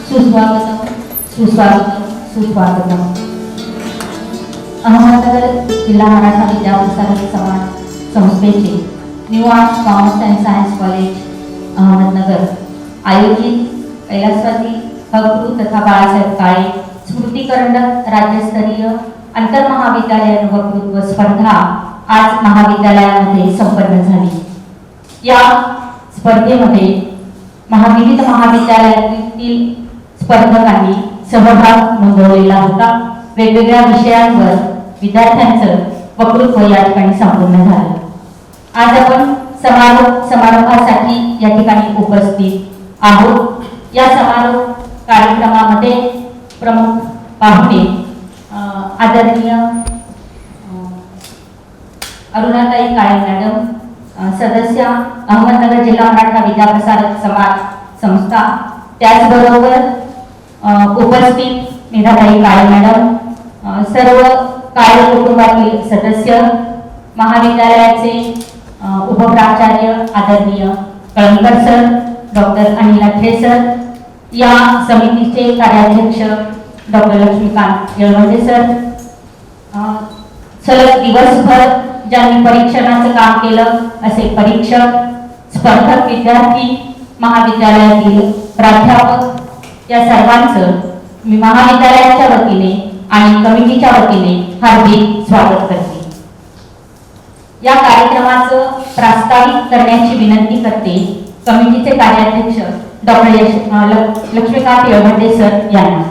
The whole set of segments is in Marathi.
सुस्वागतम सुस्वागतम सुस्वागतम। अहमदनगर जिल्हा मराठा विद्याप्रसारक समाज संस्थेचे new arts commerce and science college Ahmednagar आयोजित कैलासवासी हकरू तथा बाळासाहेब काळे स्मृती करंडक राज्यस्तरीय आंतरमहाविद्यालयीन वक्तृत्व स्पर्धा आज महाविद्यालयामध्ये संपन्न झाली। या स्पर्धेमध्ये विविध महाविद्यालयातील स्पर्धकांनी सहभाग नोंदवलेला होता। वेगवेगळ्या विषयांवर विद्यार्थ्यांचं वक्तृत्व या ठिकाणी संपन्न झालं। आज आपण समारोपासाठी या ठिकाणी उपस्थित आहोत। या समारोप कार्यक्रमामध्ये प्रमुख पाहुणे आदरणीय अरुणाताई काळे मॅडम, सदस्य अहमदनगर जिल्हा मराठा विद्याप्रसारक समाज संस्था, त्याचबरोबर उपस्थित मेधाताई काळे मॅडम, सर्व काळे कुटुंबातील सदस्य, महाविद्यालयाचे उपप्राचार्य आदरणीय Kalamkar sir, doctor Anil Athare sir, या समितीचे कार्याध्यक्ष डॉक्टर लक्ष्मीकांत येळवंडे सर, सलग दिवसभर ज्यांनी परीक्षणाचं काम केलं असे परीक्षक, स्पर्धक विद्यार्थी, महाविद्यालयातील प्राध्यापक, या सर्वांचं मी महाविद्यालयाच्या वतीने आणि कमिटीच्या वतीने हार्दिक स्वागत करते। या कार्यक्रमाचं प्रास्ताविक करण्याची विनंती करते कमिटीचे कार्याध्यक्ष डॉक्टर लक्ष्मीकांत येळवंडे सर यांना।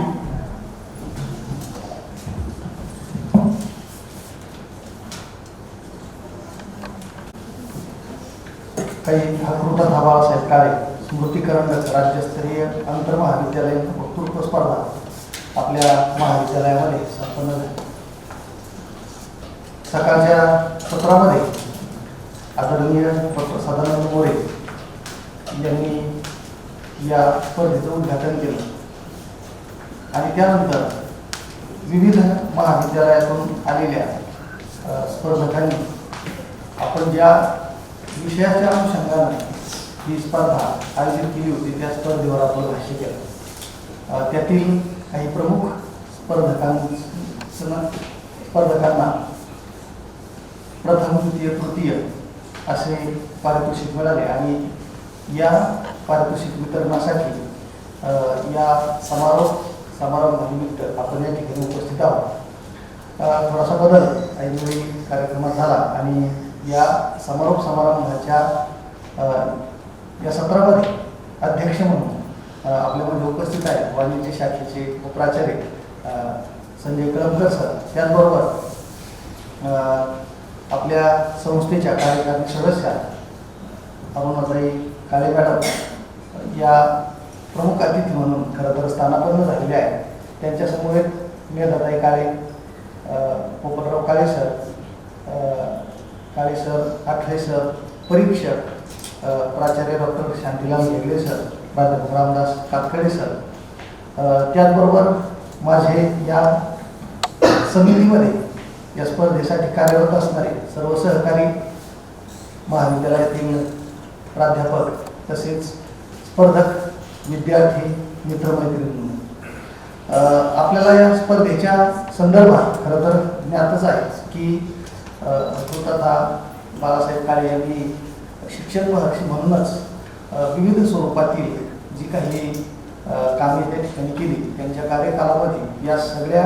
हकरू तथा बाळासाहेब काळे स्मृती करंडक राज्यस्तरीय आंतरमहाविद्यालयीन वक्तृत्व स्पर्धा आपल्या महाविद्यालयामध्ये संपन्न झाली। सकाळच्या सत्रामध्ये आदरणीय डॉक्टर सदानंद मोरे यांनी या स्पर्धेचं उद्घाटन केलं आणि त्यानंतर विविध महाविद्यालयातून आलेल्या स्पर्धकांनी आपण ज्या विषयाच्या अनुषंगाने ही स्पर्धा आयोजित केली होती त्या स्पर्धेवर आपलं भाष्य केलं। त्यातील काही प्रमुख स्पर्धकांना प्रथम, द्वितीय, तृतीय असे पारितोषिक मिळाले आणि या पारितोषिक वितरणासाठी या समारंभानिमित्त आपण या ठिकाणी उपस्थित आहोत। थोडासा बदल ऐनवेळी कार्यक्रमात झाला आणि या समारोप समारंभाच्या या सत्रामध्ये अध्यक्ष म्हणून आपल्यामध्ये उपस्थित आहे वाणिज्य शाखेचे उपप्राचार्य संजय कळमकर सर, त्याचबरोबर आपल्या संस्थेच्या कार्यकारी सदस्य अरुणाताई काळे मॅडम या प्रमुख अतिथी म्हणून खरं तर स्थानापन्न झालेल्या आहेत। त्यांच्यासमोर मेधाताई काळे, पोपटराव काळे सर, काळे सर, आठरे सर, परीक्षक प्राचार्य डॉक्टर शांतीलाल हेगडे सर, प्राध्यापक रामदास कातकडे सर, त्याचबरोबर माझे या समितीमध्ये या स्पर्धेसाठी कार्यरत असणारे सर्व सहकारी महाविद्यालयातील प्राध्यापक तसेच स्पर्धक, विद्यार्थी, मित्रमैत्रिणी, आपल्याला या स्पर्धेच्या संदर्भात खरं तर ज्ञातच आहे की तथा बाळासाहेब काळे यांनी शिक्षण महर्षी म्हणूनच विविध स्वरूपातील जी काही कामे त्या ठिकाणी केली, त्यांच्या कार्यकालामध्ये या सगळ्या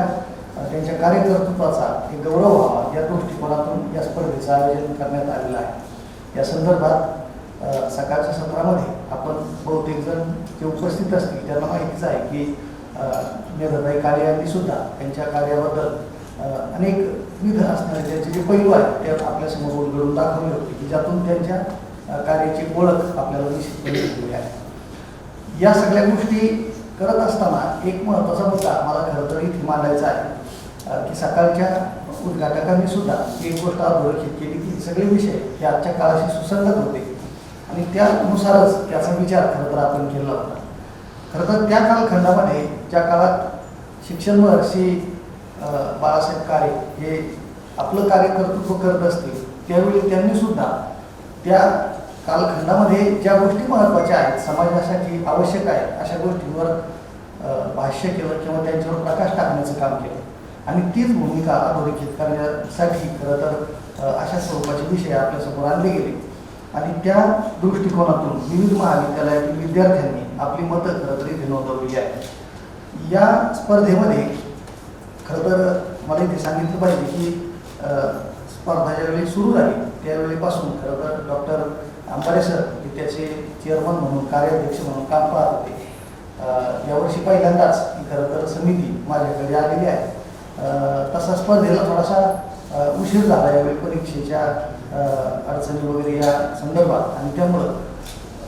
त्यांच्या कार्यकर्तृत्वाचा एक गौरव व्हावा या दृष्टिकोनातून या स्पर्धेचं आयोजन करण्यात आलेलं आहे। या संदर्भात सकाळच्या सत्रामध्ये आपण बहुतेक जण जे उपस्थित असतील त्यांना माहितीच आहे की मेधाताई काळे यांनी सुद्धा त्यांच्या कार्याबद्दल अनेक विविध असणारे त्यांचे जे पैलू आहेत ते आपल्यासमोर उलगडून दाखवले होते की ज्यातून त्यांच्या कार्याची ओळख आपल्याला निश्चितपणे दिली आहे। या सगळ्या गोष्टी करत असताना एक महत्त्वाचा मुद्दा मला खरं तर इथे मांडायचा आहे की सकाळच्या उद्घाटकांनी सुद्धा एक गोष्ट अधोरेखित केली की सगळे विषय हे आजच्या काळाशी सुसंगत होते आणि त्यानुसारच त्याचा विचार खरं तर आपण केला होता। खरं तर त्या कालखंडामध्ये ज्या काळात शिक्षण महर्षी बाळासाहेब काळे हे आपलं कार्यकर्तृत्व करत असतील त्यावेळी त्यांनी सुद्धा त्या कालखंडामध्ये ज्या गोष्टी महत्त्वाच्या आहेत, समाजासाठी आवश्यक आहेत, अशा गोष्टींवर भाष्य केलं किंवा त्यांच्यावर प्रकाश टाकण्याचं काम केलं. आणि तीच भूमिका अधोरेखित करण्यासाठी खरं तर अशा स्वरूपाचे विषय आपल्यासमोर आणले गेले. आणि त्या दृष्टिकोनातून विविध महाविद्यालयातील विद्यार्थ्यांनी आपली मतं खरं तर इथे नोंदवलेली आहे. या स्पर्धेमध्ये खरं तर मला इथे सांगितलं पाहिजे की स्पर्धा ज्यावेळी सुरू झाली त्यावेळीपासून खरं तर डॉक्टर अंबारे सर हे त्याचे चेअरमन म्हणून कार्याध्यक्ष म्हणून काम पाहत होते. यावर्षी पहिल्यांदाच ही खरं तर समिती माझ्याकडे आलेली आहे. तसा स्पर्धेला थोडासा उशीर झाला यावेळी परीक्षेच्या अडचणी वगैरे या संदर्भात. आणि त्यामुळं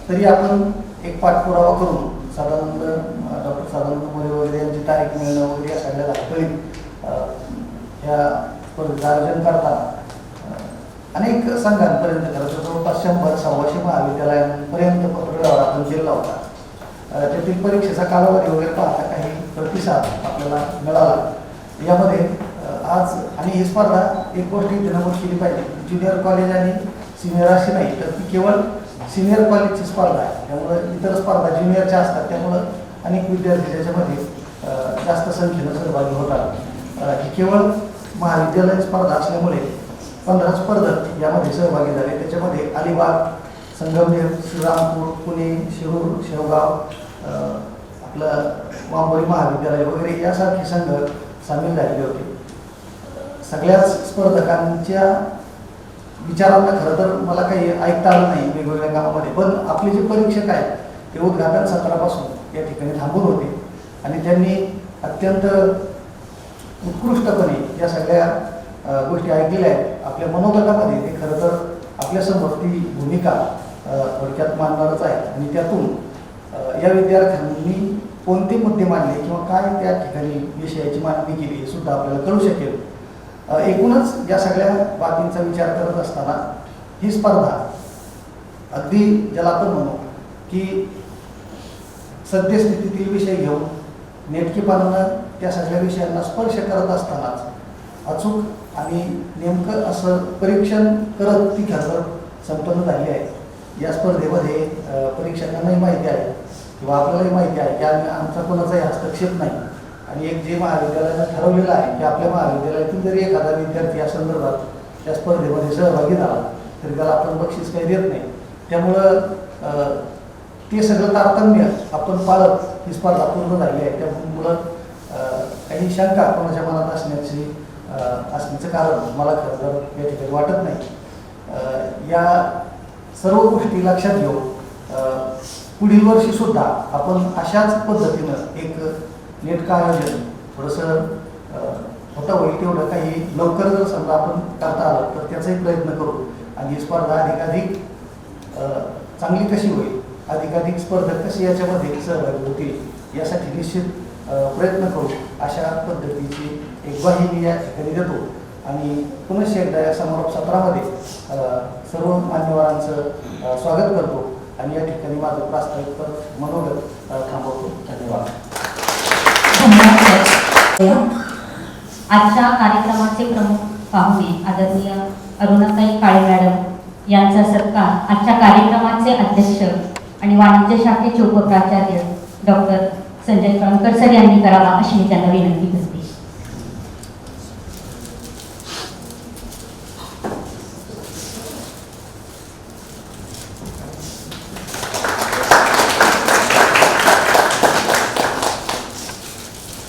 तरी आपण एक पाठपुरावा करून साधारण डॉक्टर सदानंद मोरे वगैरे यांची तारीख मिळणं वगैरे या सगळ्या धाकधुकीत ह्या स्पर्धेचं आयोजन करताना अनेक संघांपर्यंत खरं तर जवळपास 100-125 महाविद्यालयांपर्यंत पत्रव्यवहार आपण केला होता. त्यातील परीक्षेचा कालावधी वगैरे पाहता काही प्रतिसाद आपल्याला मिळाला. यामध्ये आज आणि ही स्पर्धा एक गोष्ट इथे नमूद केली पाहिजे, ज्युनियर कॉलेज आणि सिनियर अशी नाही तर ती केवळ सिनियर कॉलेजची स्पर्धा आहे. त्यामुळं इतर स्पर्धा ज्युनियरच्या असतात, त्यामुळं अनेक विद्यार्थी त्याच्यामध्ये जास्त संख्येनं सहभागी होतात. ही केवळ महाविद्यालयीन स्पर्धा असल्यामुळे 15 स्पर्धक यामध्ये सहभागी झाले. त्याच्यामध्ये अलिबाग, संगमनेर, श्रीरामपूर, पुणे, शिरूर, शेवगाव, आपलं वांबोरी महाविद्यालय वगैरे यासारखे संघ सामील झालेले होते. सगळ्याच स्पर्धकांच्या विचारांना खरं तर मला काही ऐकता आलं नाही वेगवेगळ्या गावामध्ये, पण आपले जे परीक्षक आहेत ते उद्घाटन सत्रापासून या ठिकाणी थांबून होते आणि त्यांनी अत्यंत उत्कृष्टपणे या सगळ्या गोष्टी ऐकलेल्या आहेत. आपल्या मनोगतामध्ये ते खरं तर आपल्यासमोर ती भूमिका थोडक्यात मांडणारच आहे. आणि त्यातून या विद्यार्थ्यांनी कोणते मुद्दे मांडले किंवा काय त्या ठिकाणी विषयाची मांडणी केली हे सुद्धा आपल्याला कळू शकेल. एकूणच या सगळ्या बाबींचा विचार करत असताना ही स्पर्धा अगदी ज्याला आपण म्हणू की सद्यस्थितीतील विषय घेऊन नेटकेपणानं त्या सगळ्या विषयांना स्पर्श करत असतानाच अचूक आणि नेमकं असं परीक्षण करत ती खरं संपन्न झाली आहे. या स्पर्धेमध्ये परीक्षकांनाही माहिती आहे किंवा आपल्यालाही माहिती आहे की आमचा कोणाचाही हस्तक्षेप नाही. आणि एक जे महाविद्यालयानं ठरवलेलं आहे की आपल्या महाविद्यालयातील जरी एखादा विद्यार्थी या संदर्भात त्या स्पर्धेमध्ये सहभागी झाला तरी त्याला आपण बक्षीस काही देत नाही. त्यामुळं ते सगळं तारतम्य आपण पाळत ही स्पर्धा पूर्ण झाली आहे. त्यामुळं काही शंका कोणाच्या मनात असण्याचं कारण मला खरं तर या ठिकाणी वाटत नाही. या सर्व गोष्टी लक्षात घेऊन पुढील वर्षी सुद्धा आपण अशाच पद्धतीनं एक नेटकं आयोजन थोडंसं होता होईल तेवढं काही लवकर जर समजा आपण करता आलं तर त्याचाही प्रयत्न करू. आणि ही स्पर्धा अधिकाधिक चांगली कशी होईल, अधिकाधिक स्पर्धक कसे याच्यामध्ये सहभागी होतील यासाठी निश्चित प्रयत्न करू अशा पद्धतीची एक ग्वाही मी या ठिकाणी देतो. आणि पुनश्च एकदा या समारोप सत्रामध्ये सर्व मान्यवरांचं स्वागत करतो आणि या ठिकाणी माझं प्रास्ताविक मनोगत थांबवतो. धन्यवाद. आजच्या कार्यक्रमाचे प्रमुख पाहुणे आदरणीय अरुणाताई काळे मॅडम यांचा सत्कार आजच्या कार्यक्रमाचे अध्यक्ष आणि वाणिज्य शाखेचे उपप्राचार्य डॉक्टर संजय कळमकर सर यांनी करावा अशी मी त्यांना विनंती करते.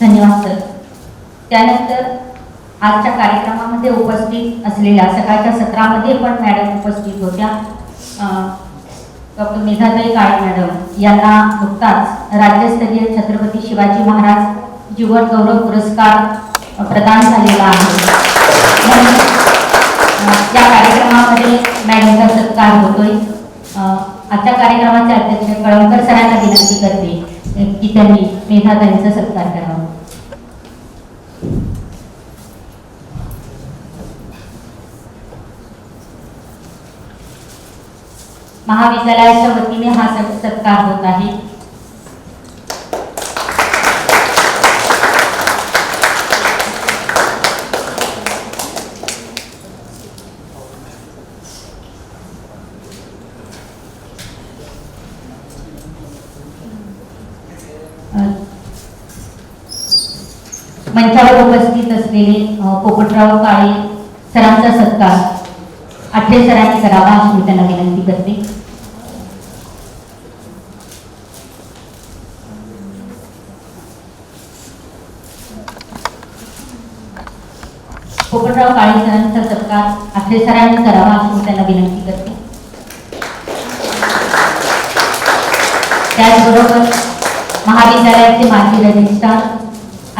धन्यवाद सर. त्यानंतर आजच्या कार्यक्रमामध्ये उपस्थित असलेल्या सकाळच्या सत्रामध्ये पण मॅडम उपस्थित होत्या. डॉक्टर मेधाताई काळे मॅडम यांना नुकताच राज्यस्तरीय छत्रपती शिवाजी महाराज जीवन गौरव पुरस्कार प्रदान झालेला आहे. या कार्यक्रमामध्ये मॅडमचा सत्कार होतोय. आजच्या कार्यक्रमाचे अध्यक्ष कळमकर सरांना विनंती करते की त्यांनी मेधाताईंचा सत्कार करावा. महाविद्यालयाच्या वतीने हा सत्कार होत आहे. मंचावर उपस्थित असलेले पोपटराव काळे सरांचा सत्कार आठरे सरांनी करावा अशी मी त्यांना विनंती करते. पोपटराव काळे सरांचा सत्कार आठरे सरांनी करावा अशी मी त्यांना विनंती करते. त्याचबरोबर महाविद्यालयाचे माजी रजिस्ट्रार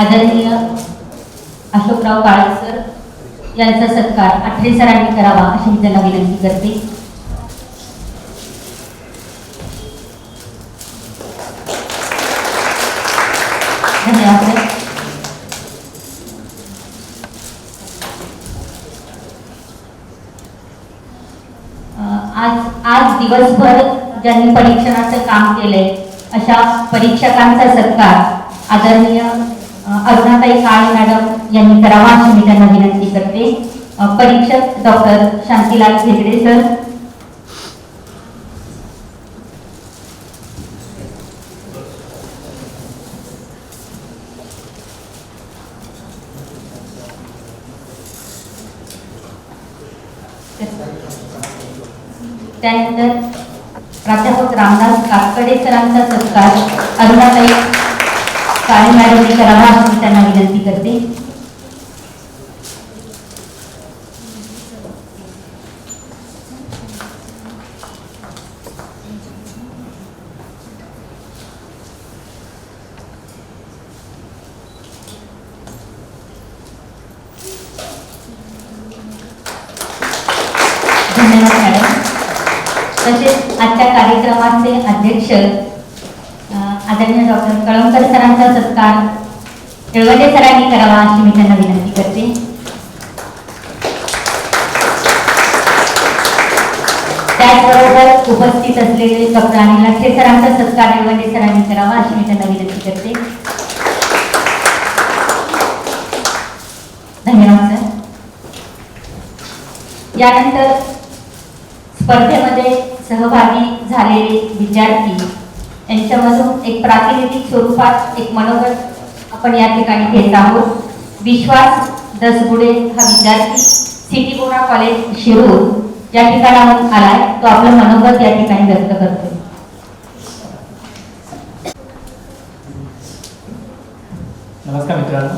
आदरणीय अशोकराव काळे सर यांचा सत्कार आठरे सरांनी करावा अशी मी त्यांना विनंती करते. धन्यवाद सर. आज दिवसभर ज्यांनी परीक्षणाचं काम केलंय अशा परीक्षकांचा सत्कार आदरणीय अरुणाताई काळे मॅडम यांनी करावा अशी मी त्यांना विनंती करते. परीक्षक डॉक्टर शांतीलाल हेगडे सर. त्यानंतर प्राध्यापक रामदास कातकडे सरांचा सत्कार अरुणाताई काळे मॅडमने करावा अशी मी त्यांना विनंती करते. धन्यवाद मॅडम. तसेच आजच्या कार्यक्रमाचे अध्यक्ष आदरणीय डॉक्टर कळमकर सरांचा सत्कार येळवडे सरांनी करावा अशी मी त्यांना विनंती करते. त्याचबरोबर उपस्थित असलेले डॉक्टर अनिल लाठे सरांचा सत्कार येळवडे सरांनी करावा अशी मी त्यांना विनंती करते. धन्यवाद सर. यानंतर स्पर्धेमध्ये सहभागी झालेले विद्यार्थी यांच्यामधून एक प्रातिनिधिक स्वरूपात एक मनोगत आपण या ठिकाणी घेत आहोत. विश्वास दसगुडे हा विद्यार्थी सिटी बोरा कॉलेज शिरूर या ठिकाणाहून आलाय. तो आपलं मनोगत या ठिकाणी व्यक्त करतोय. नमस्कार मित्रांनो,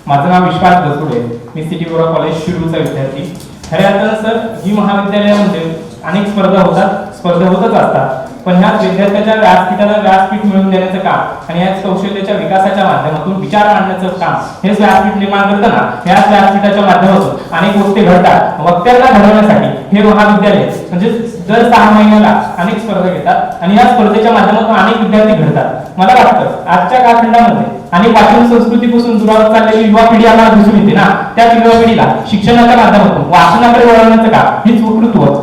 माझं नाव विश्वास दसगुडे. मी सिटी बोरा कॉलेज शिरूरचा विद्यार्थी. खऱ्या अर्थानं सर ही महाविद्यालयामध्ये अनेक स्पर्धा होतच असतात, पण ह्या विद्यार्थ्याच्या व्यासपीठाला व्यासपीठ मिळवून देण्याचं काम आणि याच कौशल्याच्या विकासाच्या माध्यमातून विचार मांडण्याचं काम हेच व्यासपीठ निर्माण करताना ह्याच व्यासपीठाच्या माध्यमातून अनेक गोष्टी घडतात. वक्त्यांना घडवण्यासाठी हे महाविद्यालय म्हणजे दर 6 महिन्याला अनेक स्पर्धा घेतात आणि या स्पर्धेच्या माध्यमातून अनेक विद्यार्थी घडतात. मला वाटतं आजच्या कालखंडामध्ये आणि वाचन संस्कृतीपासून दुरावत चाललेली युवा पिढी आम्हाला दिसून येते ना, त्या युवा पिढीला शिक्षणाच्या माध्यमातून वाचनाकडे वळवण्याचं काम हीच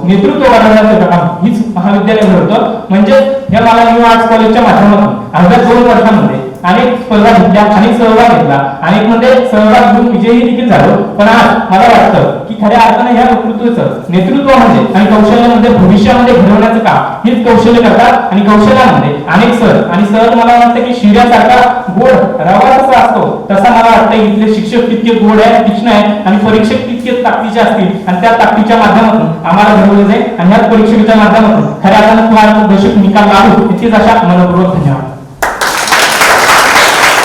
नेतृत्व वाढवण्याचं काम हीच महाविद्यालय घडवतं. म्हणजे या मला न्यू आर्ट्स कॉलेजच्या माध्यमातून अवघ्या 2 वर्षांमध्ये अनेक स्पर्धा घेतल्या, अनेक सहभाग घेतला, अनेक मध्ये सहभाग घेऊन विजयी देखील झालो. पण आज मला वाटतं की खऱ्या अर्थाने ह्या वक्तृत्वाचं नेतृत्वामध्ये आणि कौशल्यामध्ये भविष्यामध्ये घडवण्याचं काम हेच कौशल्य करतात. आणि कौशल्यामध्ये अनेक सर मला वाटतं की शिऱ्यासारखा गोड रवा कसा असतो तसा मला वाटतं इथले शिक्षक तितके गोड आहे, तीक्ष्ण आहे आणि परीक्षक तितकेच ताकदीचे असतील आणि त्या ताकदीच्या माध्यमातून आम्हाला घडवलं जाईल आणि ह्याच परीक्षेच्या माध्यमातून खऱ्या अर्थाने तुम्हाला दशक निकाल लागू इतकेच अशा मनपूर्वक धन्यवाद.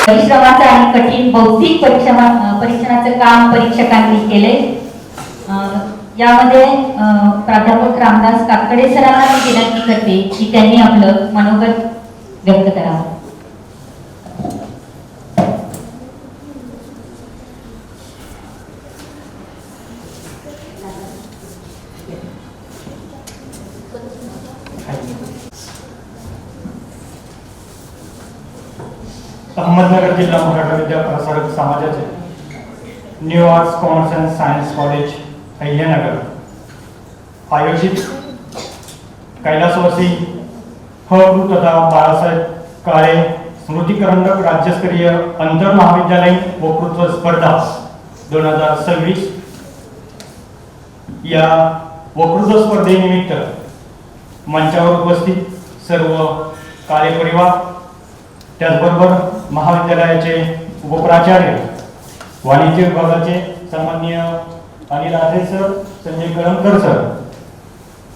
परिश्रमाचं आणि कठीण बौद्धिक परीक्षणाचं काम परीक्षकांनी केले. यामध्ये प्राध्यापक रामदास कातकडे सरांना मी विनंती करते की त्यांनी आपलं मनोगत व्यक्त करावं. अहमदनगर जिल्हा मराठा विद्या प्रसारक समाजाचे new arts commerce and science college Ahilyanagar आयोजित कैलासवासी ह.कृ. तथा बाळासाहेब काळे स्मृती करंडक राज्यस्तरीय आंतर महाविद्यालयीन वक्तृत्व स्पर्धा 2026 या वक्तृत्व स्पर्धेनिमित्त मंचावर उपस्थित सर्व कार्यपरिवार, त्याचबरोबर महाविद्यालयाचे उपप्राचार्य वाणिज्य विभागाचे सन्माननीय अनिल आठरे सर, संजय कळमकर सर,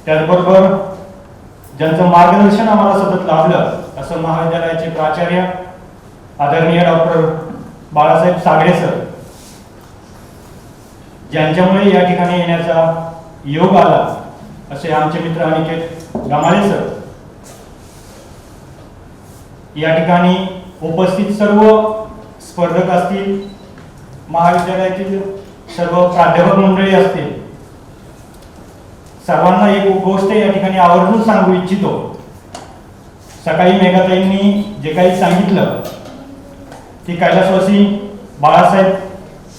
त्याचबरोबर ज्यांचं मार्गदर्शन आम्हाला सतत लाभलं असं महाविद्यालयाचे प्राचार्य आदरणीय डॉक्टर बाळासाहेब सागडे सर, ज्यांच्यामुळे या ठिकाणी येण्याचा योग आला असे आमचे मित्र अनिकेत गमाळे सर, या ठिकाणी उपस्थित सर्व स्पर्धक असतील, महाविद्यालयातील सर्व प्राध्यापक मंडळी असतील, सर्वांना एक गोष्ट या ठिकाणी आवर्जून सांगू इच्छितो. सकाळी मेघाताईंनी जे काही सांगितलं ते कैलासवासी बाळासाहेब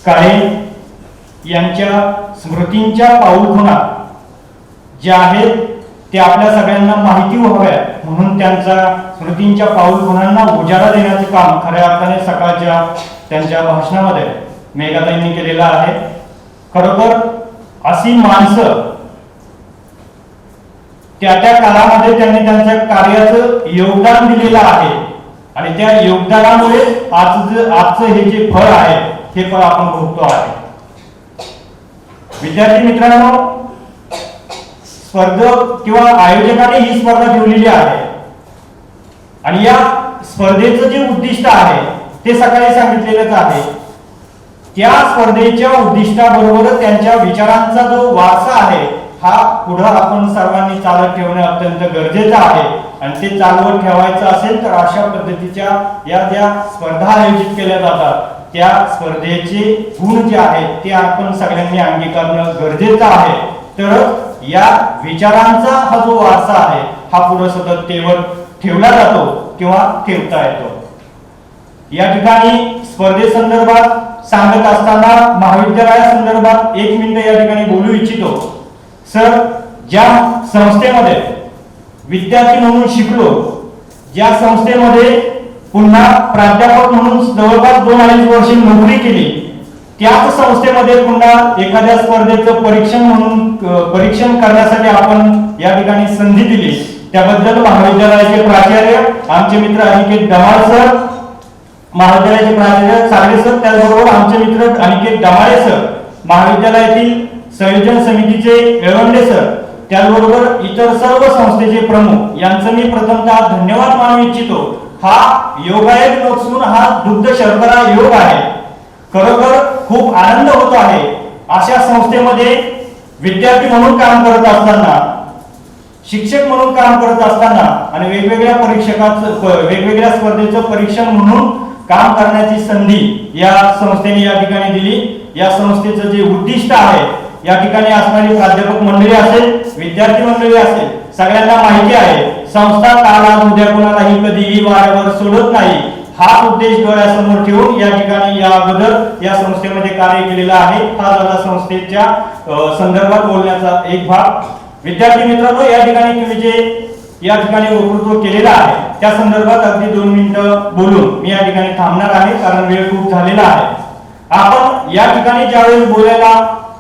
काळे यांच्या स्मृतींच्या पाऊलखुणा ज्या आहेत ते आपल्या सगळ्यांना माहिती व्हाव्या म्हणून त्यांच्या स्मृतींच्या पाऊलखुणांना उजाळा देण्याचे काम खऱ्या अर्थाने सकाळच्या त्यांच्या भाषणामध्ये मेघाताईंनी केलेलं आहे. खरोखर अशी माणसं त्या त्या काळामध्ये त्यांनी त्यांच्या कार्याचं योगदान दिलेलं आहे आणि त्या योगदानामुळे आजचं हे जे फळ आहे हे फळ आपण भोगतो आहे. विद्यार्थी मित्रांनो, स्पर्धक किंवा आयोजकाने ही स्पर्धा ठेवलेली आहे आणि या स्पर्धेचं जे उद्दिष्ट आहे ते सकाळी सांगितलेलंच आहे. त्या स्पर्धेच्या उद्दिष्टाबरोबर त्यांच्या विचारांचा जो वारसा आहे हा पुढे आपण सर्वांनी चालत ठेवणे अत्यंत गरजेचं आहे आणि ते चालवत ठेवायचं असेल तर अशा पद्धतीच्या या ज्या स्पर्धा आयोजित केल्या जातात त्या स्पर्धेचे गुण जे आहेत ते आपण सगळ्यांनी अंगीकारणं गरजेचं आहे. तर या विचारांचा हा जो वारसा आहे हा पुढे सतत ठेवला जातो किंवा ठेवता येतो. या ठिकाणी स्पर्धेसंदर्भात सांगत असताना महाविद्यालयासंदर्भात 1 मिनिट या ठिकाणी बोलू इच्छितो. सर, ज्या संस्थेमध्ये विद्यार्थी म्हणून शिकलो, ज्या संस्थेमध्ये पुन्हा प्राध्यापक म्हणून जवळपास 2-2.5 वर्षे नोकरी केली, त्याच संस्थेमध्ये पुन्हा एखाद्या स्पर्धेचं परीक्षण करण्यासाठी आपण या ठिकाणी संधी दिली, त्याबद्दल महाविद्यालयाचे प्राचार्य आमचे मित्र अनिकेत गमाळे सर, महाविद्यालयाचे प्राचार्य सागडे सर, त्याचबरोबर आमचे मित्र अनिकेत गमाळे सर, महाविद्यालयातील संयोजन समितीचे येळवंडे सर, त्याचबरोबर इतर सर्व संस्थेचे प्रमुख यांचं मी प्रथमतः धन्यवाद मानू इच्छितो. हा योगायोग नसून हा दुग्ध शर्करा योग आहे. खरोखर खूप आनंद होतो आहे अशा संस्थेमध्ये विद्यार्थी म्हणून काम करत असताना, शिक्षक म्हणून काम करत असताना आणि वेगवेगळ्या स्पर्धेचं परीक्षण म्हणून काम करण्याची संधी या संस्थेने या ठिकाणी दिली. या संस्थेचं जे उद्दिष्ट आहे, या ठिकाणी असणारी प्राध्यापक मंडळी असेल, विद्यार्थी मंडळी असेल, सगळ्यांना माहिती आहे संस्था काल आज उद्या कोणालाही कधीही वाऱ्यावर सोडत नाही हा उद्देश डोळ्यासमोर ठेवून या ठिकाणी या अगोदर या संस्थेमध्ये कार्य केलेलं आहे. हा झाला संस्थेच्या संदर्भात बोलण्याचा एक भाग. विद्यार्थी मित्रांनो, या ठिकाणी तुम्ही जे या ठिकाणी वक्तृत्व केलेलं आहे त्या संदर्भात अगदी 2 मिनिटं बोलून मी या ठिकाणी थांबणार आहे कारण वेळ खूप झालेला आहे. आपण या ठिकाणी ज्यावेळेस बोलायला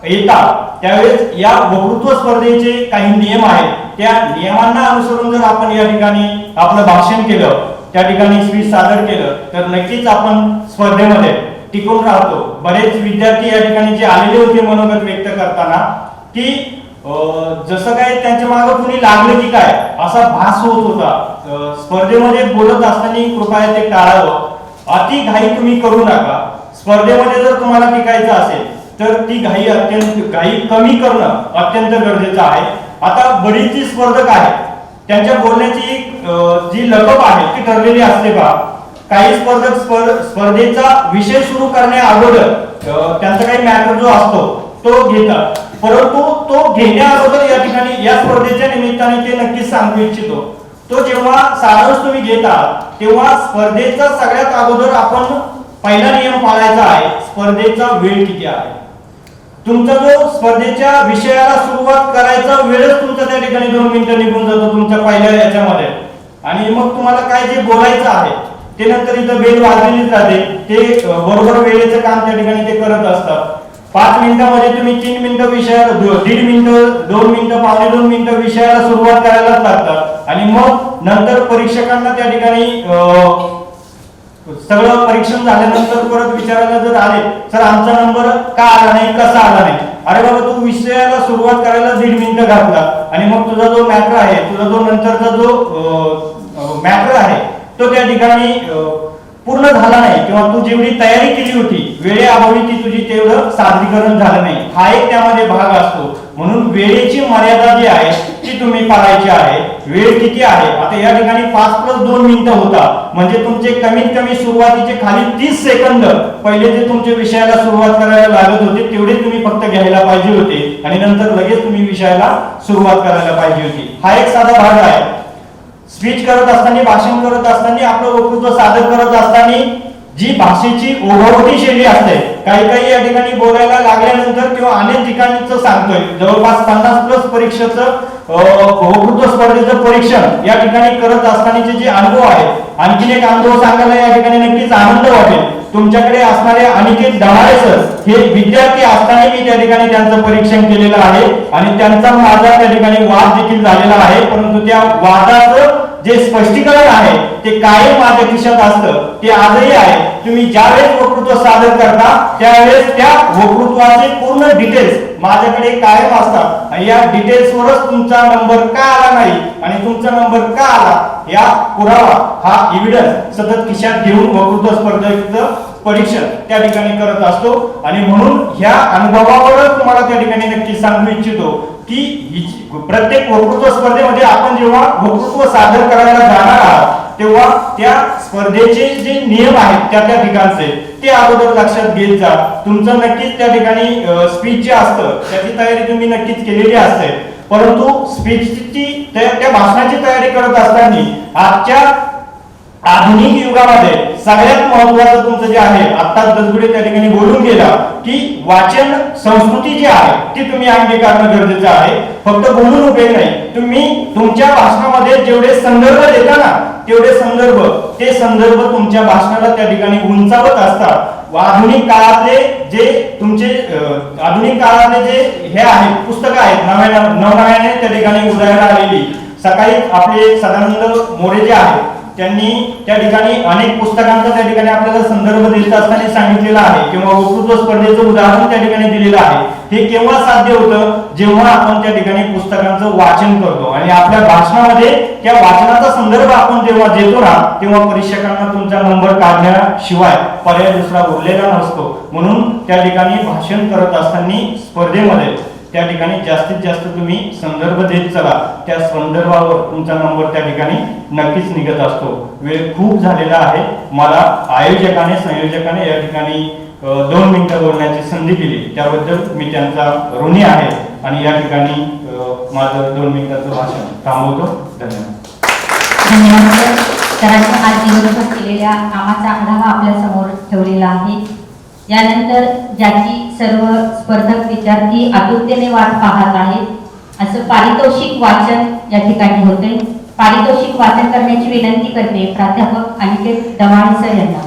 येतात त्यावेळेस या वक्तृत्व स्पर्धेचे काही नियम आहेत, त्या नियमांना अनुसरून जर आपण या ठिकाणी आपलं भाषण केलं, त्या ठिकाणी स्पीच सादर केलं तर नक्कीच आपण स्पर्धेमध्ये टिकून राहतो. बरेच विद्यार्थी या ठिकाणी जे आलेले होते मनोगत व्यक्त करताना की जसं काय त्यांच्या मागे कुणी लागलं की काय असा भास होत होता. स्पर्धेमध्ये बोलत असताना कृपया ते टाळावं. अति घाई तुम्ही करू नका. स्पर्धेमध्ये जर तुम्हाला टिकायचं असेल तर ती घाई कमी करणं अत्यंत गरजेचं आहे. आता बरीच स्पर्धक आहेत त्यांच्या बोलण्याची जी लकब आहे ती ठरलेली असते का? काही स्पर्धक स्पर्धेचा विषय सुरू करण्या अगोदर त्यांचा काही मॅटर जो असतो तो घेतात, परंतु तो घेण्या अगोदर या ठिकाणी या स्पर्धेच्या निमित्ताने ते नक्कीच सांगू इच्छितो. तो जेव्हा सारांश तुम्ही घेता तेव्हा स्पर्धेचा सगळ्यात अगोदर आपण पहिला नियम पाळायचा आहे, स्पर्धेचा वेळ किती आहे. तुमचा जो स्पर्धेच्या विषयाला सुरुवात करायचा वेळच तुमचा त्या ठिकाणी 2 मिनिटं निघून जातो तुमच्या पहिल्या याच्यामध्ये आणि मग तुम्हाला काय जे बोलायचं आहे ते नंतर इथं बेल वाजलेलीच राहते. ते बरोबर वेळेचं काम त्या ठिकाणी ते करत असतात. 5 मिनिटांमध्ये तुम्ही 3 मिनिटं विषयाला 1.5 मिनिटं 2 मिनिटं 2.5 मिनिटं विषयाला सुरुवात करायलाच लागतात आणि मग नंतर परीक्षकांना त्या ठिकाणी सगळं परीक्षण झाल्यानंतर परत विचारायला जर आले सर आमचा नंबर का आला नाही, कसा आला नाही, अरे बाबा तू विषयाला सुरुवात करायला 1.5 मिनिटं घातला आणि मग तुझा जो मॅटर आहे, तुझा जो नंतरचा जो मॅटर आहे तो त्या ठिकाणी पूर्ण झाला नाही किंवा तू जेवढी तयारी केली होती वेळेअभावी ती तुझी तेवढं सादरीकरण झालं नाही, हा एक त्यामध्ये भाग असतो. म्हणून वेळेची मर्यादा जी आहे ती तुम्ही पाळायची आहे. वेळ किती आहे, आता या ठिकाणी 5+2 मिनिटं होता म्हणजे तुमचे कमीत कमी सुरुवातीचे खाली 30 सेकंद पहिले जे तुमच्या विषयाला सुरुवात करायला लागत होते तेवढे तुम्ही फक्त घ्यायला पाहिजे होते आणि नंतर लगेच तुम्ही विषयाला सुरुवात करायला पाहिजे होती. हा एक साधा भाग आहे. स्पीच करत असताना, भाषण करत असताना, आपलं वक्तृत्व सादर करत असताना जी भाषेची ओघवती शैली असते, काही काही या ठिकाणी बोलायला लागल्यानंतर किंवा अनेक ठिकाणचं सांगतोय जवळपास 50+ परीक्षेचं वक्तृत्व स्पर्धेचं परीक्षण या ठिकाणी करत असतानाचे जे अनुभव आहेत, आणखीन एक अनुभव सांगायला या ठिकाणी नक्कीच आनंद वाटेल. तुमच्याकडे असणारे अनिकेत दमाळे सर हे विद्यार्थी असताना मी त्या ठिकाणी त्यांचं परीक्षण केलेलं आहे आणि त्यांचा माझा त्या ठिकाणी वाद देखील झालेला आहे, परंतु त्या वादाचं जे स्पष्टीकरण आहे ते कायम माझ्या खिशात असतं, ते आजही आहे. तुम्ही ज्यावेळेस वक्तृत्व सादर करता त्यावेळेस त्या वक्तृत्वाचे पूर्ण डिटेल्स माझ्याकडे कायम असतात आणि या डिटेल्सवरच तुमचा नंबर का आला नाही आणि तुमचा नंबर का आला या पुरावा, हा एव्हिडन्स सतत खिशात घेऊन वक्तृत्व स्पर्धेचं परीक्षण त्या ठिकाणी करत असतो. आणि म्हणून ह्या अनुभवावरच तुम्हाला त्या ठिकाणी नक्की सांगू इच्छितो की प्रत्येक वक्तृत्व स्पर्धेमध्ये आपण जेव्हा वक्तृत्व सादर करायला जाणार आहात तेव्हा त्या स्पर्धेचे जे नियम आहेत त्या त्या ठिकाणचे ते अगोदर लक्षात घेत जा. तुमचं नक्कीच त्या ठिकाणी स्पीच जे असतं त्याची तयारी तुम्ही नक्कीच केलेली असते, परंतु स्पीचची त्या भाषणाची तयारी करत असताना आजच्या आधुनिक युगामध्ये सगळ्यात महत्त्वाचं तुमचं जे आहे, आता दसगुडे त्या ठिकाणी बोलून गेला की वाचन संस्कृती जी आहे ती तुम्ही अंगीकारणं गरजेचं आहे. फक्त बोलून उपयोग नाही, तुम्ही तुमच्या भाषणामध्ये जेवढे संदर्भ देता ना तेवढे ते संदर्भ तुमच्या भाषणाला त्या ठिकाणी उंचावत असतात. आधुनिक काळातले जे हे आहेत पुस्तकं आहेत नवनव्याने त्या ठिकाणी उदयाला आलेली, सकाळी आपले सदानंद मोरे जे आहेत त्यांनी त्या ठिकाणी अनेक पुस्तकांचा त्या ठिकाणी आपल्याला संदर्भ देत असताना सांगितलेला आहे किंवा वक्तृत्व स्पर्धेचं उदाहरण त्या ठिकाणी दिलेलं आहे. हे केव्हा साध्य होतं, जेव्हा आपण त्या ठिकाणी पुस्तकांचं वाचन करतो आणि आपल्या भाषणामध्ये त्या वाचनाचा संदर्भ आपण जेव्हा देतो ना तेव्हा परीक्षकांना तुमचा नंबर काढण्याशिवाय पर्याय दुसरा उरलेला नसतो. म्हणून त्या ठिकाणी भाषण करत असताना स्पर्धेमध्ये त्या ठिकाणी जास्तीत जास्त तुम्ही संदर्भ देत चला, त्या संदर्भावर तुमचा नंबर त्या ठिकाणी नक्कीच निघत असतो. वेळ खूप झालेला आहे. मला संयोजकाने या ठिकाणी 2 मिनिटं बोलण्याची संधी दिली त्याबद्दल मी त्यांचा ऋणी आहे आणि या ठिकाणी माझं 2 मिनिटाचं भाषण थांबवतो. धन्यवाद. धन्यवाद. सरांनी आज दिवसभर केलेल्या कामाचा आढावा आपल्या समोर ठेवलेला आहे. यानंतर ज्याची सर्व स्पर्धक विद्यार्थी आतुरतेने वाट पाहत आहेत असं पारितोषिक वाचन या ठिकाणी होते. पारितोषिक वाचन करण्याची विनंती करते प्राध्यापक अनिकेत दमाळे सर यांना.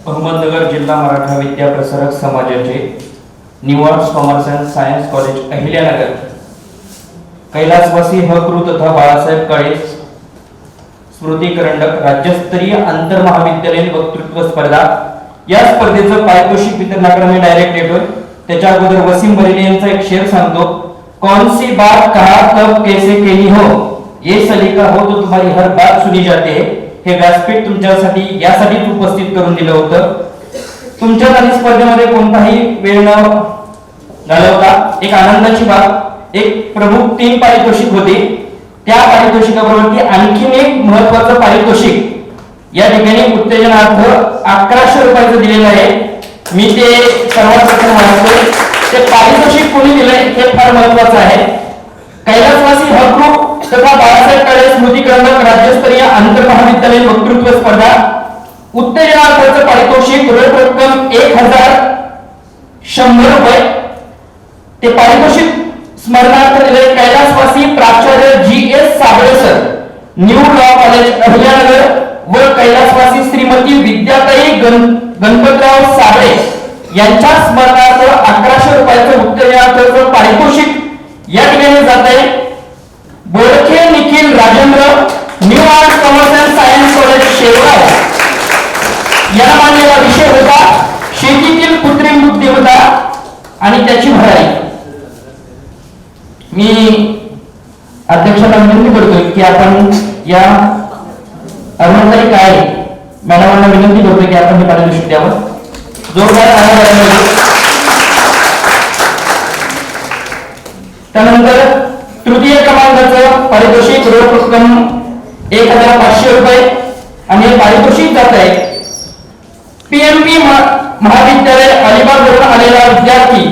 अहमदनगर जिल्हा मराठा विद्या प्रसारक समाजाचे new arts commerce and science college Ahilyanagar कैलासवासी हकृ तथा बाळासाहेब काळे स्मृती करंडक राज्यस्तरीय आंतर महाविद्यालयीन वक्तृत्व स्पर्धा या स्पर्धेचं पारितोषिक वितरणाकडे मी डायरेक्ट येतोय. त्याच्या अगोदर वसीम बरेली यांचा एक शेर सांगतो. कौन सी बात कहा तब कैसे केली हो, ये सलीका हो तो तुम्हारी हर बात सुनी जाते. हे व्यासपीठ तुमच्यासाठी यासाठीच उपस्थित करून दिलं होतं. तुमच्या काही स्पर्धेमध्ये कोणताही वेळ न घालवता एक आनंदाची बाब, एक प्रमुख 3 पारितोषिक होते. त्या पारितोषिकाबरोबर आणखीन एक महत्वाचं पारितोषिक या ठिकाणी उत्तेजनार्थ 1100 रुपयाचं दिलेलं आहे. मी ते सर्वात प्रथम वाचतोय. ते पारितोषिक कोणी दिलंय हे फार महत्वाचं आहे. कैलासवासी हकृ तथा बाळासाहेब काळे स्मृती करंडक राज्यस्तरीय आंतर महाविद्यालयीन वक्तृत्व स्पर्धा उत्तेजनार्थाचं पारितोषिक रोख रक्कम 1100 रुपये. ते पारितोषिक स्मरणार्थ दिले कैलासवासी प्राचार्य GS Sable sir, new law college Ahilyanagar व कैलासवासी श्रीमती विद्याताई गणपतराव साबळे यांच्या स्मरणार्थ 1100 रुपयाचं उत्तेजनार्थाचं पारितोषिक या ठिकाणी जात आहे. मी अध्यक्षाला विनंती करतोय की आपण या अरुणाताई काळे मॅडमांना विनंती करतोय की आपण हे पारितोषिक द्यावं. जोरदार टाळ्या वाजवा. त्यानंतर तृतीय क्रमांकाचं पारितोषिक रोख रक्कम 1500 रुपये आणि हे पारितोषिक जात आहे पीएमपी महाविद्यालय अलिबाग वरून आलेला विद्यार्थी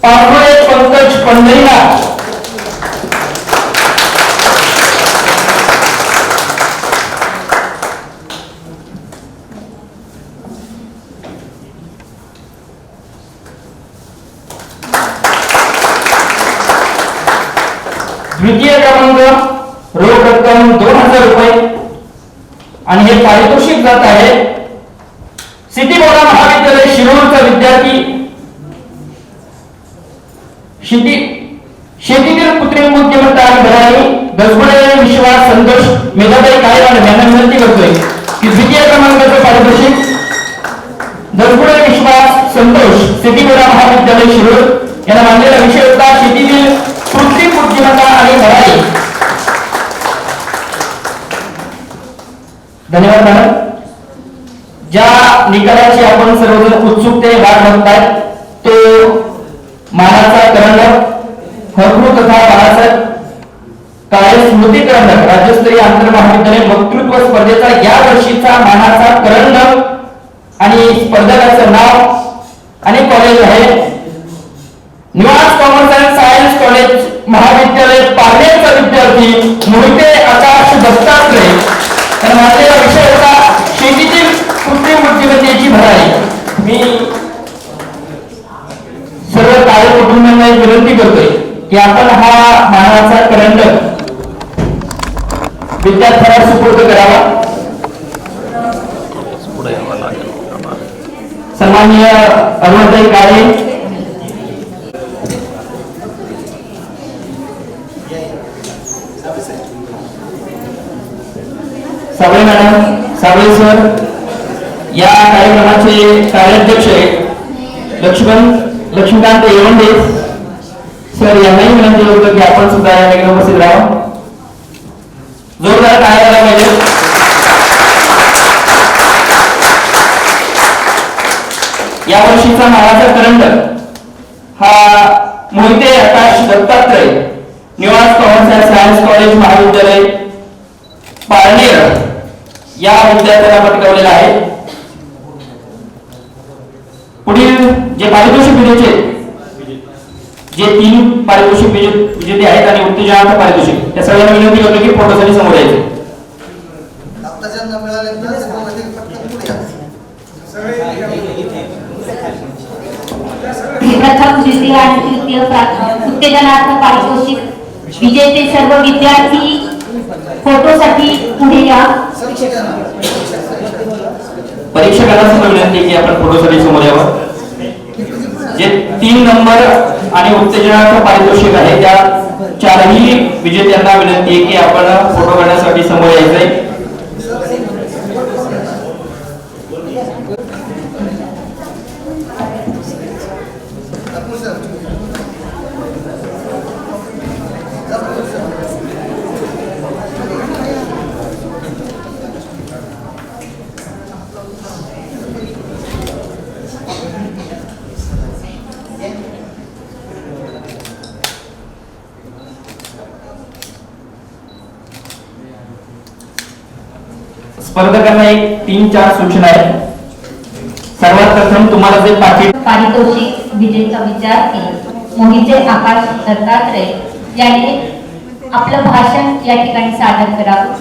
पांढरे पंकज पंढरीनाथ. द्वितीय क्रमांक रोख रक्कम 2000 रुपये आणि हे पारितोषिक जात आहे सिटी बोर्ड महाविद्यालय शिरूरचा विद्यार्थी शेतीतील कृत्रिम बुद्धिमत्ता आणि घराणी गजबडे विश्वास संतोष मेधाताई काळे यांना विनंती करतोय की द्वितीय क्रमांकाचं पारितोषिक गजबडे विश्वास संतोष सिटी बोर्ड महाविद्यालय शिरूर यांना मानलेला विषय होता शेतीतील कृत्रिम बुद्धिमत्ता आणि घराणी. धन्यवाद मॅडम. ज्या निकालाची आपण सर्वजण उत्सुकतेने वाट बघताय तो मानाचा करंडक हरकृ तथा बाळासाहेब काळे स्मृती करंडक राज्यस्तरीय आंतर महाविद्यालय वक्तृत्व स्पर्धेचा या वर्षीचा मानाचा करंडक आणि स्पर्धकाचं नाव आणि कॉलेज आहे निवास कॉमर्स अँड सायन्स कॉलेज महाविद्यालय पारनेरचा विद्यार्थी मोहिते आकाश दत्तात्रय यांना मानलेला विषय होता शेतीतील कृत्रिम बुद्धिमत्तेची भरारी. मी सर्व काळे कुटुंबियांना एक विनंती करतोय की आपण हा मानाचा करंडक विद्यार्थ्यांना सुपूर्द करावा. सन्माननीय अरुणाताई काळे साबळे मॅडम साबळे सर या कार्यक्रमाचे कार्याध्यक्ष लक्ष्मीकांत येवंडे सर यांनाही विनंती होतं की आपण सुद्धा या ठिकाणी उपस्थित राहावं. जोरदार टाळ्या झाला पाहिजे. या वर्षीचा मानाचा करंडक हा मोहिते आकाश दत्तात्रय निवास कॉमर्स अँड सायन्स कॉलेज महाविद्यालय पारनेर या विद्यार्थ्यांना पटकावलेला आहे. पुढील जे पारितोषिक जे 3 पारितोषिक विजेते आहेत आणि उत्तेजनार्थ पारितोषिक त्या सर्वांना विनंती करतो की फोटोसाठी समोर यायचे. प्रथम द्वितीय आणि तृतीय उत्तेजनार्थ पारितोषिक विजेते सर्व विद्यार्थी फोटोसाठी पुढे या. परीक्षकांना सुद्धा विनंती की आपण फोटोसाठी समोर यावं. जे 3 नंबर आणि उत्तेजनार्थ पारितोषिक आहे त्या 4ही विजेत्यांना विनंती आहे की आपण फोटो काढण्यासाठी समोर यायचंय. स्पर्धकांना एक 3-4 सूचना आहेत. सर्वात प्रथम तुम्हाला जे पारितोषिक विजेता विद्यार्थी मोहिते आकाश दत्तात्रय यांनी आपलं भाषण या ठिकाणी सादर करावं.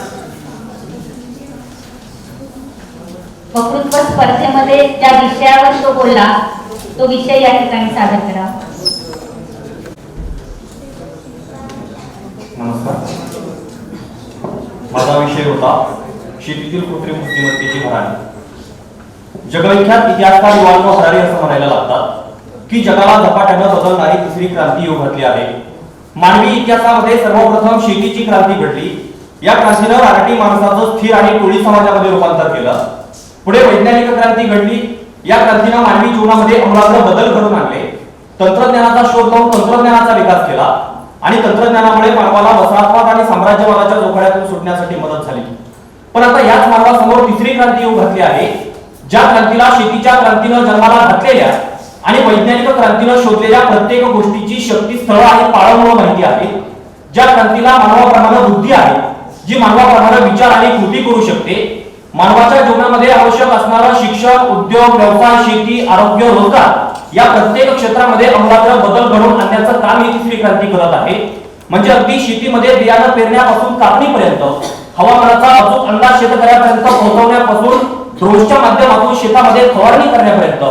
वक्तृत्व स्पर्धेमध्ये ज्या विषयावर तो बोलला तो विषय या ठिकाणी सादर करावा. नमस्कार. माझा विषय होता शेतीतील कृत्रिम बुद्धिमत्तेची भरारी. जगविख्यात इतिहासकार युवान हरारी असं म्हणायला लागतात की जगाला झपाट्यानं बदलणारी तिसरी क्रांती येऊ घातली आहे. मानवी इतिहासामध्ये सर्वप्रथम शेतीची क्रांती घडली. या क्रांतीनं रानटी माणसाचं स्थिर आणि टोळी समाजामध्ये रूपांतर केलं. पुढे वैज्ञानिक क्रांती घडली. या क्रांतीनं मानवी जीवनामध्ये आमूलाग्र बदल घडून आणले. तंत्रज्ञानाचा शोध लावून तंत्रज्ञानाचा विकास केला आणि तंत्रज्ञानामुळे मानवाला वसाहतवाद आणि साम्राज्यवादाच्या जोखड्यातून सुटण्यासाठी मदत झाली. पण आता याच मानवासमोर तिसरी क्रांती येऊ घातली आहे, ज्या क्रांतीला शेतीच्या क्रांतीनं जन्माला घातलेल्या आणि वैज्ञानिक क्रांतीनं शोधलेल्या प्रत्येक गोष्टीची शक्ती, स्थळ आणि पाळंमुळं माहिती आहे, ज्या क्रांतीला मानवाप्रमाणे बुद्धी आहे, जी मानवाप्रमाणे विचार आणि कृती करू शकते, मानवाच्या जीवनामध्ये आवश्यक असणारं शिक्षण, उद्योग, व्यवसाय, शेती, आरोग्य, रोजगार या प्रत्येक क्षेत्रामध्ये अमूलाग्र बदल घडवून आणण्याचं काम ही तिसरी क्रांती करत आहे. म्हणजे अगदी शेतीमध्ये बियाणं पेरण्यापासून कापणीपर्यंत, हवामानाचा अचूक अंदाज शेतकऱ्यापर्यंत पोहोचवण्यापासून ड्रोनच्या माध्यमातून शेतामध्ये फवारणी करण्यापर्यंत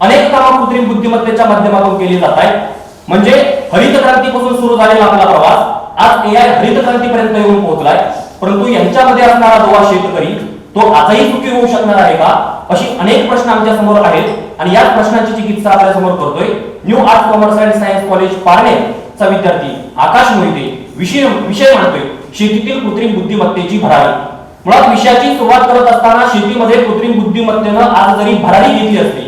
अनेक कामं कृत्रिम बुद्धिमत्तेच्या माध्यमातून केली जात आहेत. म्हणजे हरित क्रांतीपासून सुरू झालेला आपला प्रवास आज एआय हरित क्रांतीपर्यंत येऊन पोहोचलाय. परंतु यांच्यामध्ये असणारा दुवा शेतकरी तो आजही सुखी होऊ शकणार आहे का, अशी अनेक प्रश्न आमच्या समोर आहेत. आणि याच प्रश्नांची चिकित्सा आपल्या समोर करतोय new arts commerce and science college पारनेरचा विद्यार्थी आकाश मोहिते. विषय मांडतोय शेतीतील कृत्रिम बुद्धिमत्तेची भरारी. मुळात विषयाची सुरुवात करत असताना शेतीमध्ये कृत्रिम बुद्धिमत्तेनं आज जरी भरारी घेतली असली